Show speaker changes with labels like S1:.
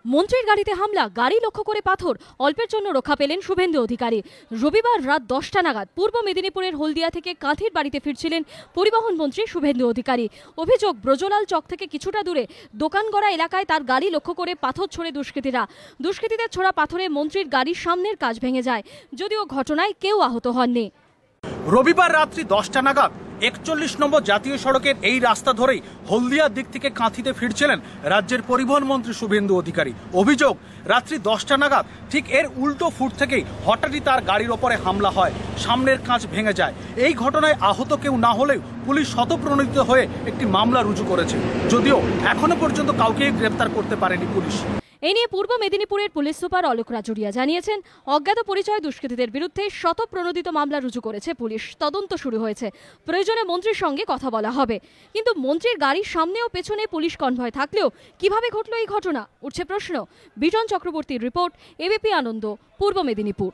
S1: মন্ত্রীর গাড়িতে হামলা, গাড়ি লক্ষ্য করে পাথর, অল্পের জন্য রক্ষা পেলেন শুভেন্দু অধিকারী। রবিবার রাত 10টা নাগাদ পূর্ব মেদিনীপুরের হলদিয়া থেকে কাঁথির বাড়িতে ফিরছিলেন পরিবহন মন্ত্রী শুভেন্দু অধিকারী। অভিযোগ, ব্রজলাল চক থেকে কিছুটা দূরে দোকানগড়া এলাকায় তার গাড়ি লক্ষ্য করে পাথর ছোড়ে দুষ্কৃতীরা। দুষ্কৃতীদের ছোড়া পাথরে মন্ত্রীর গাড়ির সামনের কাচ ভেঙে যায়, যদিও ঘটনায় কেউ আহত হননি।
S2: রবিবার রাত্রি 10টা নাগাদ 41 নম্বর জাতীয় সড়কের এই রাস্তা ধরেই হলদিয়ার দিক থেকে কাঁথিতে ফিরছিলেন রাজ্যের পরিবহন মন্ত্রী শুভেন্দু অধিকারী। অভিযোগ, রাত্রি 10টা নাগাদ ঠিক এর উল্টো ফুট থেকেই হঠাৎই তার গাড়ির ওপরে হামলা হয়, সামনের কাঁচ ভেঙে যায়। এই ঘটনায় আহত কেউ না হলেও পুলিশ স্বতঃপ্রণোদিত হয়ে একটি মামলা রুজু করেছে, যদিও এখনো পর্যন্ত কাউকেই গ্রেফতার করতে পারেনি পুলিশ।
S1: এই নিয়ে পূর্ব মেদিনীপুরের পুলিশ সুপার অলোক রাজুরিয়া জানিয়েছেন, অজ্ঞাত পরিচয় দুষ্কৃতীদের বিরুদ্ধে স্বতঃপ্রণোদিত মামলা রুজু করেছে পুলিশ। তদন্ত শুরু হয়েছে, প্রয়োজনে মন্ত্রীর সঙ্গে কথা বলা হবে। কিন্তু মন্ত্রীর গাড়ির সামনে ও পেছনে পুলিশ কনভয় থাকলেও কিভাবে ঘটল এই ঘটনা, উঠছে প্রশ্ন। বিজন চক্রবর্তীর রিপোর্ট, এবিপি আনন্দ, পূর্ব মেদিনীপুর।